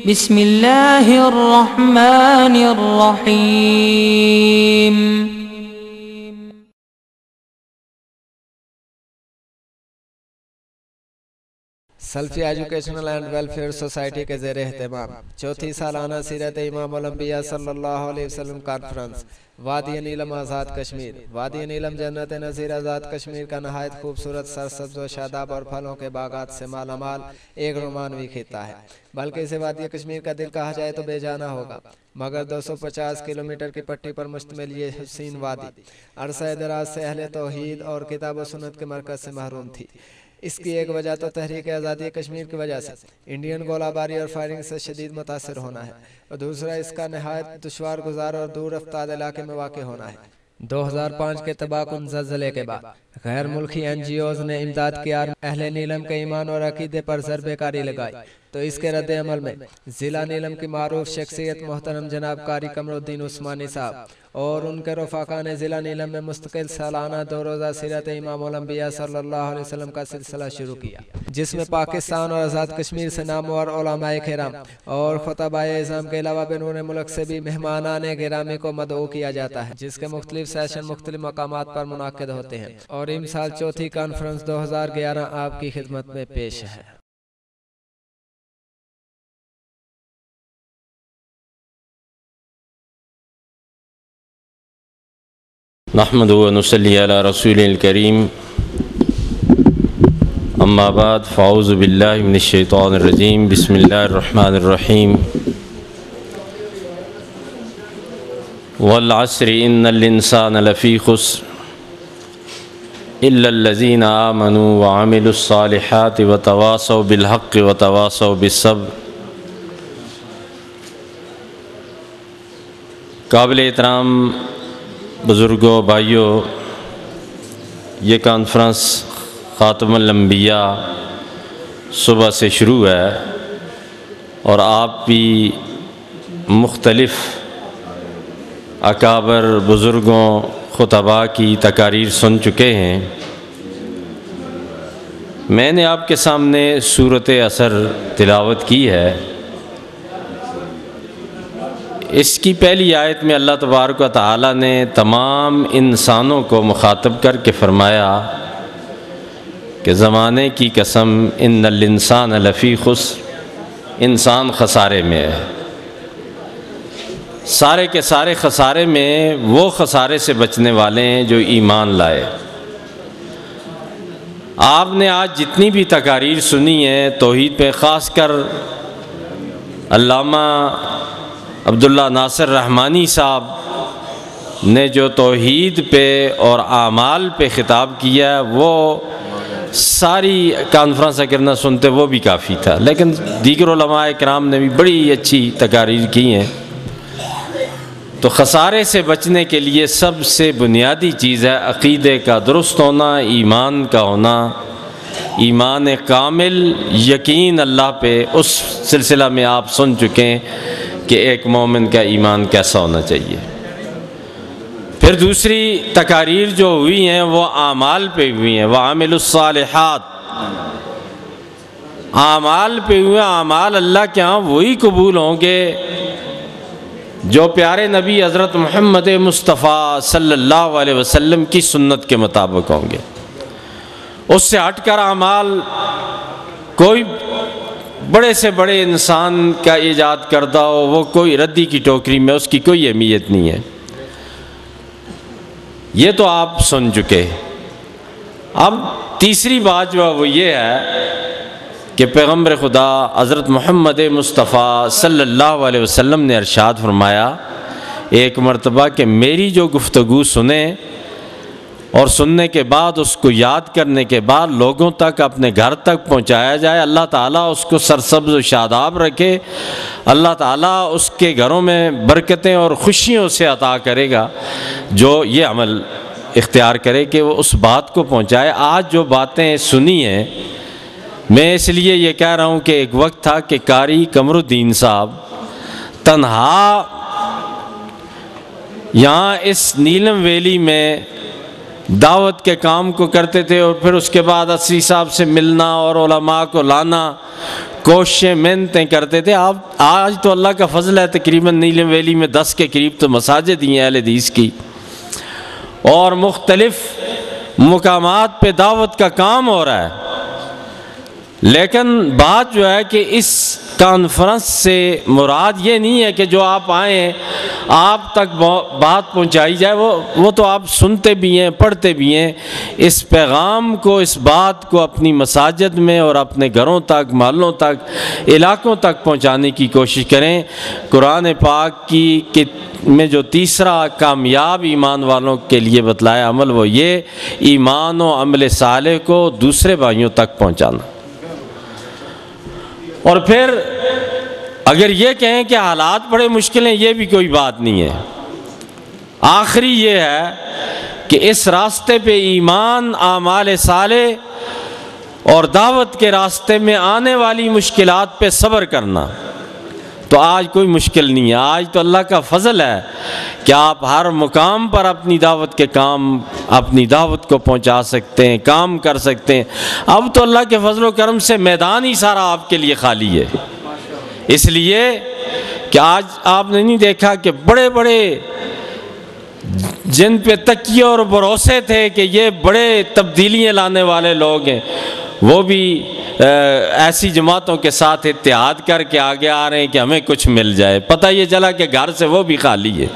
بسم اللہ الرحمن الرحیم۔ سلفی ایجوکیشنل اینڈ ویلفیئر سوسائٹی کے زیر اہتمام چوتھی سالانہ سیرت امام الانبیاء صلی اللہ علیہ وسلم کانفرنس وادی نیلم آزاد کشمیر۔ وادی نیلم جنت نظیر آزاد کشمیر کا نہایت خوبصورت سرسبز و شاداب اور پھلوں کے باغات سے مالا مال ایک رومانوی خطہ ہے، بلکہ اسے وادی کشمیر کا دل کہا جائے تو بے جانا ہوگا، مگر 250 کلومیٹر کی پٹی پر مشتمل یہ حسین وادی عرصہ دراز سے اہل توحید اور کتاب و سنت کے مرکز سے محروم تھی۔ اس کی ایک وجہ تو تحریک آزادی کشمیر کی وجہ سے انڈین گولہ باری اور فائرنگ سے شدید متاثر ہونا ہے، اور دوسرا اس کا نہایت دشوار گزار اور دور افتاد علاقے میں واقع ہونا ہے۔ 2005 کے تباہ کن زلزلے کے بعد غیر ملکی NGOs نے امداد کی اہل نیلم کے ایمان اور عقیدے پر ضربے کاری لگائی، تو اس کے رد عمل میں ضلع نیلم کی معروف شخصیت محترم جناب قاری قمر الدین عثمانی صاحب اور ان کے رفقا نے ضلع نیلم میں مستقل سالانہ 2 روزہ سیرت امام الانبیاء صلی اللہ علیہ وسلم کا سلسلہ شروع کیا، جس میں پاکستان اور آزاد کشمیر سے نامور علماء کرام اور خطباء اعظام کے علاوہ بیرون ملک سے بھی مہمانان گرامی کو مدعو کیا جاتا ہے، جس کے مختلف سیشن مختلف مقامات پر منعقد ہوتے ہیں، اور امسال چوتھی کانفرنس 2011 آپ کی خدمت میں پیش ہے۔ نحمد و نصلی علی رسول الکریم، اما بعد فاعوذ باللہ من الشیطان الرجیم، بسم اللہ الرحمن الرحیم۔ والعصر ان الانسان لفی خسر الا الذین آمنوا وعملوا الصالحات وتواصوا بالحق وتواصوا بالصبر۔ قابل احترام بزرگوں، بھائیوں، یہ کانفرنس خاتم الانبیاء صبح سے شروع ہے، اور آپ بھی مختلف اکابر بزرگوں خطباء کی تقاریر سن چکے ہیں۔ میں نے آپ کے سامنے سورۃ عصر تلاوت کی ہے۔ اس کی پہلی آیت میں اللہ تبارک و تعالی نے تمام انسانوں کو مخاطب کر کے فرمایا کہ زمانے کی قسم ان الانسان لفی خسر، انسان خسارے میں ہے۔ سارے کے سارے خسارے میں وہ خسارے سے بچنے والے ہیں جو ایمان لائے۔ آپ نے آج جتنی بھی تقاریر سنی ہیں توحید پہ، خاص کر علامہ عبداللہ ناصر رحمانی صاحب نے جو توحید پہ اور اعمال پہ خطاب کیا، وہ ساری کانفرنس اگر نہ سنتے وہ بھی کافی تھا، لیکن دیگر علماء کرام نے بھی بڑی اچھی تقاریر کی ہیں۔ تو خسارے سے بچنے کے لیے سب سے بنیادی چیز ہے عقیدے کا درست ہونا، ایمان کا ہونا، ایمان کامل، یقین اللہ پہ۔ اس سلسلہ میں آپ سن چکے ہیں کہ ایک مومن کا ایمان کیسا ہونا چاہیے۔ پھر دوسری تقاریر جو ہوئی ہیں وہ اعمال پہ ہوئی ہیں، وَعَمِلُوا الصَّالِحَاتِ، اعمال پہ ہوئے۔ اعمال اللہ کے ہاں وہی قبول ہوں گے جو پیارے نبی حضرت محمد مصطفیٰ صلی اللہ علیہ وسلم کی سنت کے مطابق ہوں گے۔ اس سے ہٹ کر اعمال کوئی بڑے سے بڑے انسان کا ایجاد کردہ ہو، وہ کوئی ردی کی ٹوکری میں، اس کی کوئی اہمیت نہیں ہے۔ یہ تو آپ سن چکے۔ اب تیسری بات جو ہے وہ یہ ہے کہ پیغمبر خدا حضرت محمد مصطفیٰ صلی اللہ علیہ وسلم نے ارشاد فرمایا ایک مرتبہ کہ میری جو گفتگو سنیں اور سننے کے بعد اس کو یاد کرنے کے بعد لوگوں تک، اپنے گھر تک پہنچایا جائے، اللہ تعالیٰ اس کو سرسبز و شاداب رکھے، اللہ تعالیٰ اس کے گھروں میں برکتیں اور خوشیوں سے عطا کرے گا جو یہ عمل اختیار کرے کہ وہ اس بات کو پہنچائے۔ آج جو باتیں سنی ہیں، میں اس لیے یہ کہہ رہا ہوں کہ ایک وقت تھا کہ قاری قمر الدین صاحب تنہا یہاں اس نیلم ویلی میں دعوت کے کام کو کرتے تھے، اور پھر اس کے بعد عصری صاحب سے ملنا اور علماء کو لانا، کوششیں محنتیں کرتے تھے۔ آج تو اللہ کا فضل ہے، تقریباً نیلم ویلی میں 10 کے قریب تو مساجد ہی ہیں اہل حدیث کی، اور مختلف مقامات پہ دعوت کا کام ہو رہا ہے۔ لیکن بات جو ہے کہ اس کانفرنس سے مراد یہ نہیں ہے کہ جو آپ آئیں آپ تک بات پہنچائی جائے، وہ تو آپ سنتے بھی ہیں، پڑھتے بھی ہیں۔ اس پیغام کو، اس بات کو اپنی مساجد میں اور اپنے گھروں تک، محلوں تک، علاقوں تک پہنچانے کی کوشش کریں۔ قرآن پاک کی میں جو تیسرا کامیاب ایمان والوں کے لیے بتلایا عمل، وہ یہ ایمان و عمل صالح کو دوسرے بھائیوں تک پہنچانا۔ اور پھر اگر یہ کہیں کہ حالات بڑے مشکل ہیں، یہ بھی کوئی بات نہیں ہے۔ آخری یہ ہے کہ اس راستے پہ ایمان، اعمال صالح اور دعوت کے راستے میں آنے والی مشکلات پہ صبر کرنا، تو آج کوئی مشکل نہیں ہے۔ آج تو اللہ کا فضل ہے کہ آپ ہر مقام پر اپنی دعوت کے کام، اپنی دعوت کو پہنچا سکتے ہیں، کام کر سکتے ہیں۔ اب تو اللہ کے فضل و کرم سے میدان ہی سارا آپ کے لیے خالی ہے، اس لیے کہ آج آپ نے نہیں دیکھا کہ بڑے بڑے جن پہ تکیے اور بھروسے تھے کہ یہ بڑے تبدیلیاں لانے والے لوگ ہیں، وہ بھی ایسی جماعتوں کے ساتھ اتحاد کر کے آگے آ رہے ہیں کہ ہمیں کچھ مل جائے۔ پتہ یہ چلا کہ گھر سے وہ بھی خالی ہے۔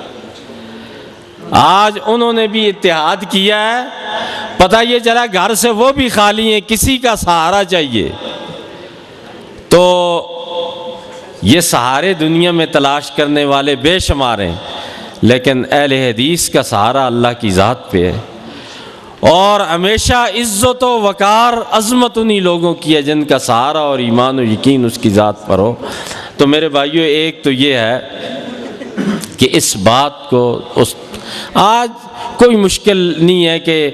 آج انہوں نے بھی اتحاد کیا ہے، پتہ یہ چلا گھر سے وہ بھی خالی ہیں، کسی کا سہارا چاہیے۔ تو یہ سہارے دنیا میں تلاش کرنے والے بے شمار ہیں، لیکن اہل حدیث کا سہارا اللہ کی ذات پہ ہے، اور ہمیشہ عزت و وقار، عظمت انہی لوگوں کی ہے جن کا سہارا اور ایمان و یقین اس کی ذات پر ہو۔ تو میرے بھائیو، ایک تو یہ ہے کہ اس بات کو آج کوئی مشکل نہیں ہے کہ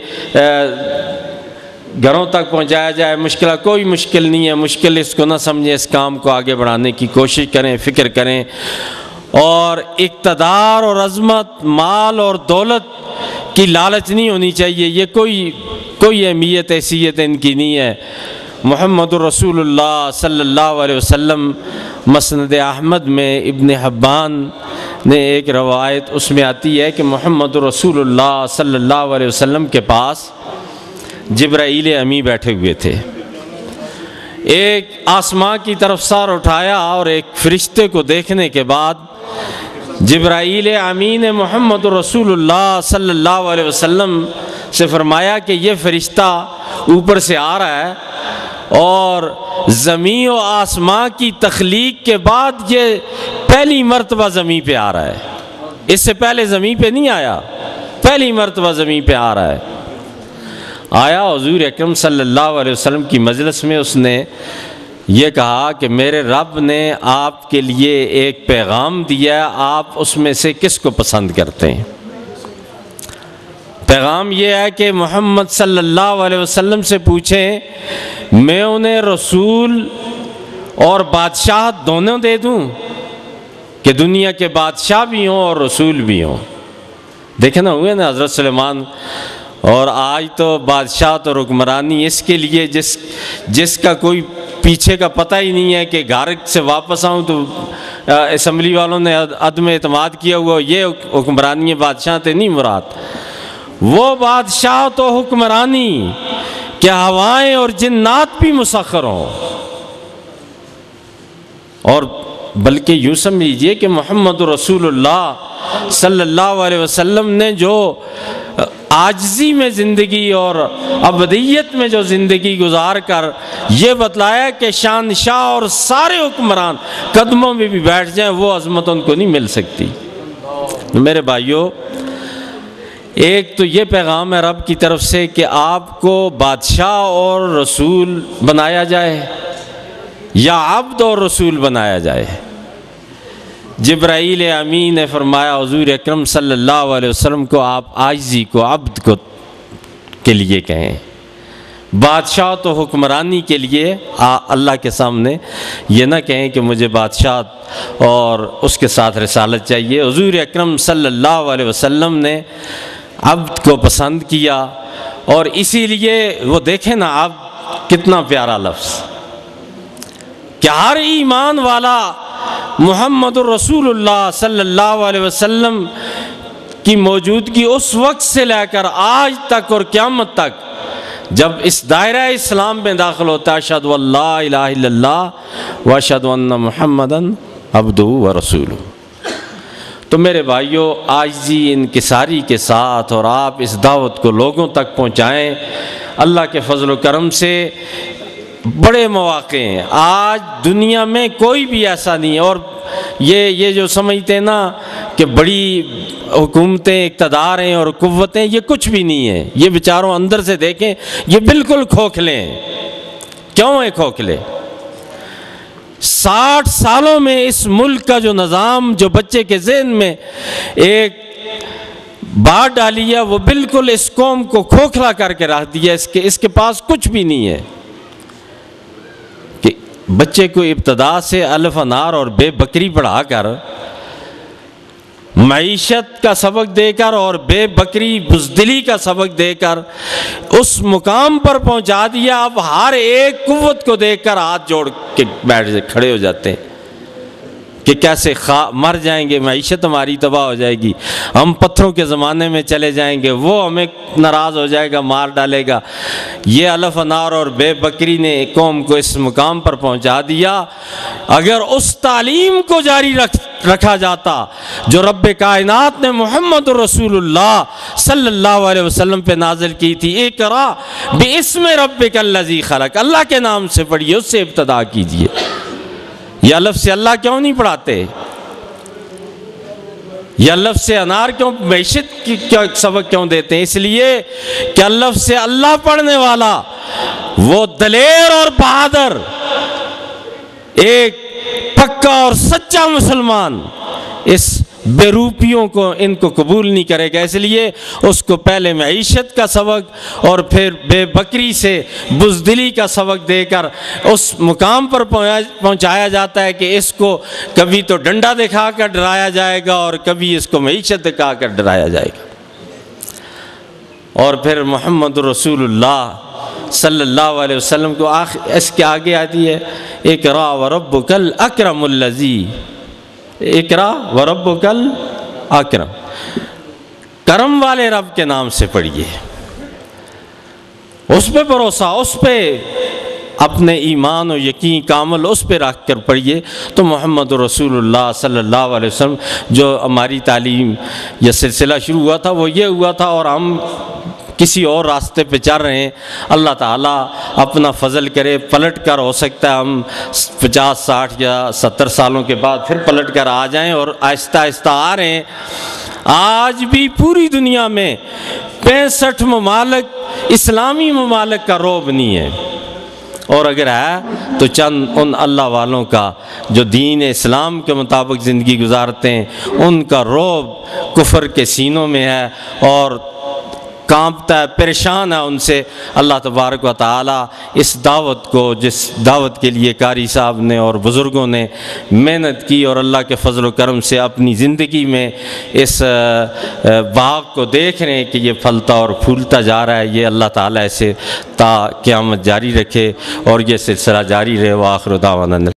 گھروں تک پہنچایا جائے، کوئی مشکل نہیں ہے۔ مشکل اس کو نہ سمجھیں، اس کام کو آگے بڑھانے کی کوشش کریں، فکر کریں، اور اقتدار اور عظمت، مال اور دولت کی لالچ نہیں ہونی چاہیے۔ یہ کوئی اہمیت، حیثیت ان کی نہیں ہے۔ محمد رسول اللہ صلی اللہ علیہ وسلم، مسند احمد میں ابن حبان نے ایک روایت اس میں آتی ہے کہ محمد رسول اللہ صلی اللہ علیہ وسلم کے پاس جبرائیل امی بیٹھے ہوئے تھے۔ ایک آسمان کی طرف سر اٹھایا اور ایک فرشتے کو دیکھنے کے بعد جبرائیل امی نے محمد رسول اللہ صلی اللہ علیہ وسلم سے فرمایا کہ یہ فرشتہ اوپر سے آ رہا ہے، اور زمین و آسمان کی تخلیق کے بعد یہ پہلی مرتبہ زمین پہ آ رہا ہے۔ اس سے پہلے زمین پہ نہیں آیا، پہلی مرتبہ زمین پہ آ رہا ہے۔ آیا حضور اکرم صلی اللہ علیہ وسلم کی مجلس میں، اس نے یہ کہا کہ میرے رب نے آپ کے لیے ایک پیغام دیا ہے، آپ اس میں سے کس کو پسند کرتے ہیں؟ پیغام یہ ہے کہ محمد صلی اللہ علیہ وسلم سے پوچھیں، میں انہیں رسول اور بادشاہ دونوں دے دوں، کہ دنیا کے بادشاہ بھی ہوں اور رسول بھی ہوں؟ دیکھیں نا، ہوئے نا حضرت سلیمان۔ اور آج تو بادشاہ تو حکمرانی اس کے لیے جس کا کوئی پیچھے کا پتہ ہی نہیں ہے کہ گھر سے واپس آؤں تو اسمبلی والوں نے عدم اعتماد کیا ہوا، یہ حکمرانی بادشاہ تے نہیں مراد۔ وہ بادشاہ تو حکمرانی کہ ہوائیں اور جنات بھی مسخر ہوں، اور بلکہ یوں سمجھیے کہ محمد رسول اللہ صلی اللہ علیہ وسلم نے جو عاجزی میں زندگی اور ابدیت میں جو زندگی گزار کر یہ بتلایا کہ شہنشاہ اور سارے حکمران قدموں میں بھی بیٹھ جائیں، وہ عظمت ان کو نہیں مل سکتی۔ میرے بھائیوں، ایک تو یہ پیغام ہے رب کی طرف سے کہ آپ کو بادشاہ اور رسول بنایا جائے یا عبد اور رسول بنایا جائے۔ جبرائیل امین نے فرمایا حضور اکرم صلی اللہ علیہ وسلم کو آپ عاجزی کو، عبد کو کے لیے کہیں، بادشاہ تو حکمرانی کے لیے اللہ کے سامنے یہ نہ کہیں کہ مجھے بادشاہ اور اس کے ساتھ رسالت چاہیے۔ حضور اکرم صلی اللہ علیہ وسلم نے عبد کو پسند کیا، اور اسی لیے وہ دیکھیں نا آپ کتنا پیارا لفظ کہ ہر ایمان والا محمد الرسول اللہ صلی اللہ علیہ وسلم کی موجودگی اس وقت سے لے کر آج تک اور قیامت تک جب اس دائرہ اسلام میں داخل ہوتا ہے اشہد ان لا الہ الا اللہ و اشہد ان محمدً عبدہ و رسولہ. تو میرے بھائیوں عاجزی انکساری کے ساتھ اور آپ اس دعوت کو لوگوں تک پہنچائیں. اللہ کے فضل و کرم سے بڑے مواقع ہیں. آج دنیا میں کوئی بھی ایسا نہیں ہے. اور یہ جو سمجھتے ہیں نا کہ بڑی حکومتیں اقتدار ہیں اور قوتیں، یہ کچھ بھی نہیں ہے. یہ بیچاروں اندر سے دیکھیں یہ بالکل کھوکھلے ہیں. کیوں ہیں کھوکھلے؟ 60 سالوں میں اس ملک کا جو نظام جو بچے کے ذہن میں ایک بات ڈالی ہے وہ بالکل اس قوم کو کھوکھلا کر کے رکھ دیا. اس کے پاس کچھ بھی نہیں ہے کہ بچے کو ابتدا سے الف انار اور بے بکری پڑھا کر معیشت کا سبق دے کر اور بے بکری بزدلی کا سبق دے کر اس مقام پر پہنچا دیا. اب ہر ایک قوت کو دیکھ کر ہاتھ جوڑ کے بیٹھ کھڑے ہو جاتے ہیں کہ کیسے مر جائیں گے، معیشت ہماری تباہ ہو جائے گی، ہم پتھروں کے زمانے میں چلے جائیں گے، وہ ہمیں ناراض ہو جائے گا، مار ڈالے گا. یہ الف انار اور بے بکری نے قوم کو اس مقام پر پہنچا دیا. اگر اس تعلیم کو جاری رکھا جاتا جو رب کائنات نے محمد رسول اللہ صلی اللہ علیہ وسلم پہ نازل کی تھی، اقرا باسم ربک الذی خلق، اللہ کے نام سے پڑھیے، اس سے ابتدا کیجیے. یہ الف سے اللہ کیوں نہیں پڑھاتے؟ یہ الف سے انار کیوں، معیشت کی سبق کیوں دیتے ہیں؟ اس لیے کہ الف سے اللہ پڑھنے والا وہ دلیر اور بہادر ایک پکا اور سچا مسلمان اس بے روپیوں کو ان کو قبول نہیں کرے گا. اس لیے اس کو پہلے معیشت کا سبق اور پھر بے بکری سے بزدلی کا سبق دے کر اس مقام پر پہنچایا جاتا ہے کہ اس کو کبھی تو ڈنڈا دکھا کر ڈرایا جائے گا اور کبھی اس کو معیشت دکھا کر ڈرایا جائے گا. اور پھر محمد رسول اللہ صلی اللہ علیہ وسلم کو اس کے آگے آتی ہے اقرا وربک الاکرم الذی، اقرا وربک الاکرم، کرم والے رب کے نام سے پڑھیے، اس پہ بھروسہ، اس پہ اپنے ایمان و یقین کامل اس پہ رکھ کر پڑھیے. تو محمد رسول اللہ صلی اللہ علیہ وسلم جو ہماری تعلیم یہ سلسلہ شروع ہوا تھا وہ یہ ہوا تھا، اور ہم کسی اور راستے پہ چل رہے ہیں. اللہ تعالیٰ اپنا فضل کرے پلٹ کر، ہو سکتا ہے ہم 50 60 یا 70 سالوں کے بعد پھر پلٹ کر آ جائیں، اور آہستہ آہستہ آ رہے ہیں. آج بھی پوری دنیا میں 65 ممالک اسلامی ممالک کا رعب نہیں ہے، اور اگر ہے تو چند ان اللہ والوں کا جو دین اسلام کے مطابق زندگی گزارتے ہیں ان کا رعب کفر کے سینوں میں ہے اور کانپتا ہے، پریشان ہے ان سے. اللہ تبارک و تعالی اس دعوت کو، جس دعوت کے لیے قاری صاحب نے اور بزرگوں نے محنت کی اور اللہ کے فضل و کرم سے اپنی زندگی میں اس باغ کو دیکھ رہے ہیں کہ یہ پھلتا اور پھولتا جا رہا ہے، یہ اللہ تعالی اسے تا قیامت جاری رکھے اور یہ سلسلہ جاری رہے. وآخر دعوانا